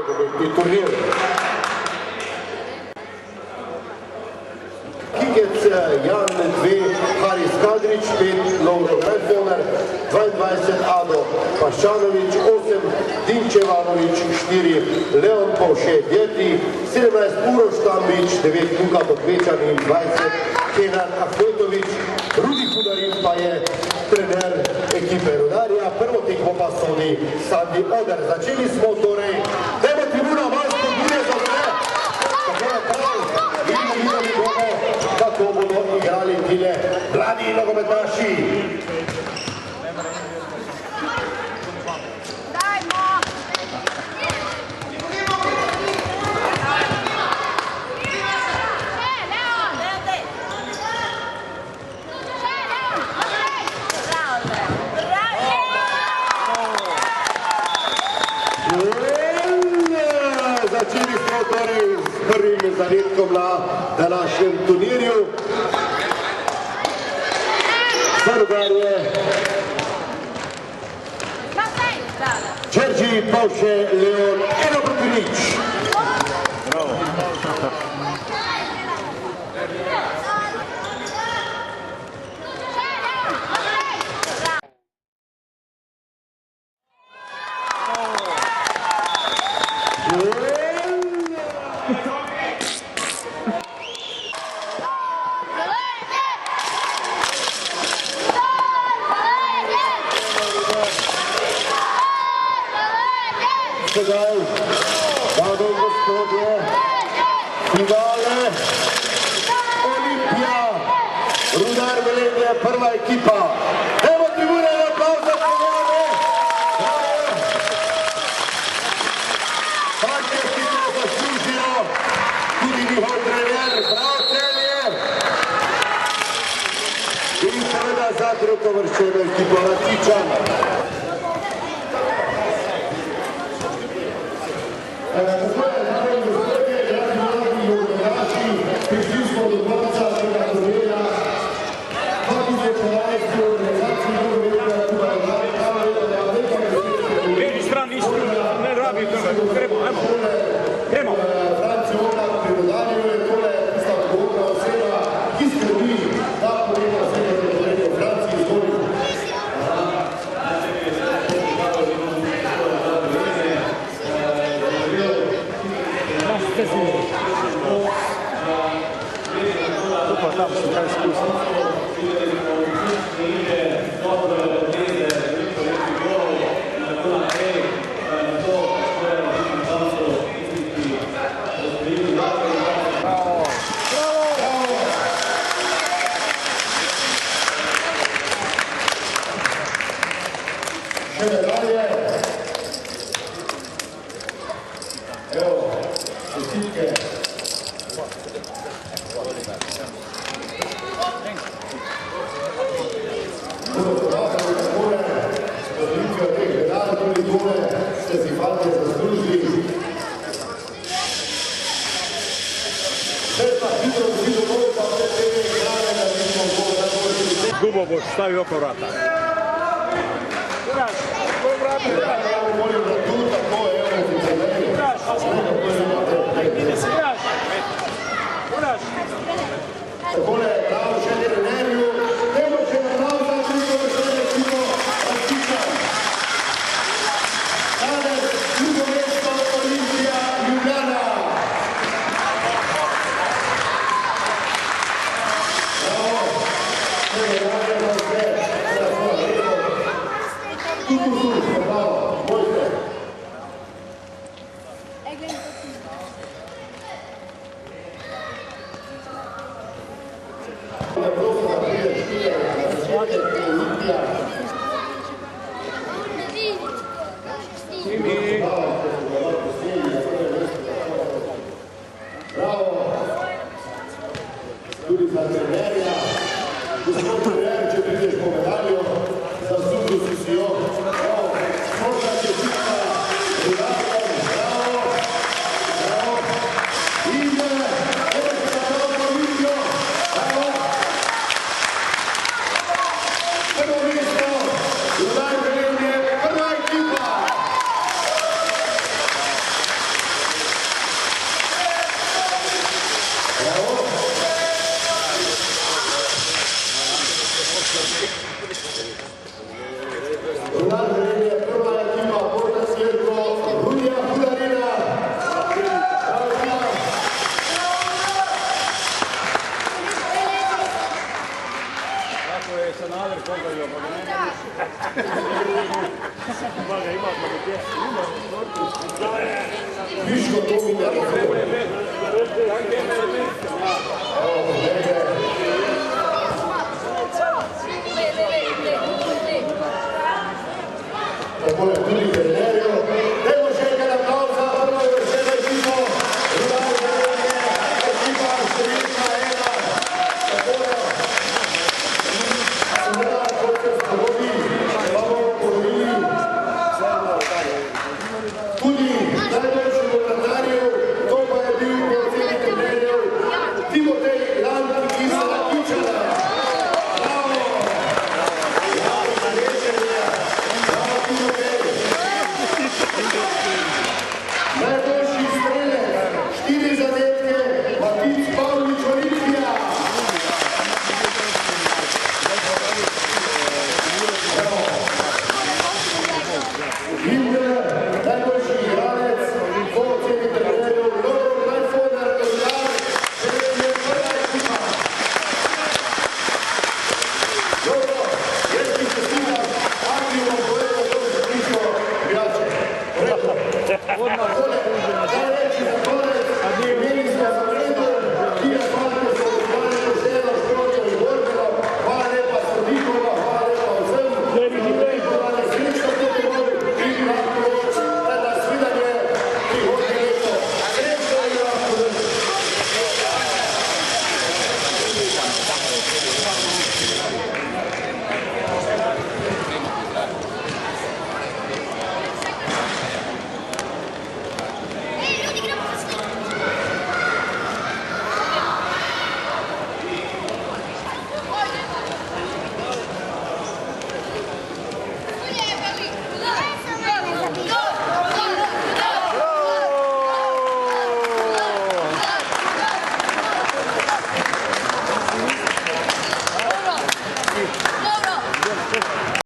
nogometni turnir. Kikec Jan 2, Haris Kadrić 5, Lovro Granfelner 22, Ado Paščanović 8, Dinčevanović 4, Leon Povše 9, 17, Uroš Tambić 9, Luka Podvečanin 20, Kenan Ahmetović, Rudi Hudarin pa je trener ekipe Rudarja. Prvo tekmo pa sodi Sandi Oder. Začeli smo torej, dajmo tribuna, malo spodbude za vse. Tako je prav, videli bomo, kako bodo igrali tile mladi nogometaši. Začeli smo torej s prvim zadetkom na današnjem turnirju. Za Rudarje Đerđi Povše Leon 1-0. Sedaj, dame in gospodje, finale, Olimpija, Rudar Velenje, prva ekipa. Evo tribune, aplauz za finale. Fantje, ki to zaslužijo, tudi njihov trener, prav Celje. In seveda za drugovrščeno ekipo Rakičan. Prišli smo do konca tega turnirja. Kako se povajati v organizaciji nogometnega kluba Rudarja? Vedi stran, ne rabi tega. Gremo. Franci Oblak pri Rudarju je tole tista odgovorna oseba, ki skrbi, da pomembna oseba za Rudarje v Franciji izvoli. Tam se kaj spustiti. Še dalje. Evo, čestitke. Gubo boš stavio oko vrata. Takole, bravo še trenerju, evo še naprav za drugovrščeno ekipo Rakičan. Danes drugo mesto Olimpija Ljubljana. Bravo, še ne rade za vse, Viško Tomine Rofeo. Takole tudi trener.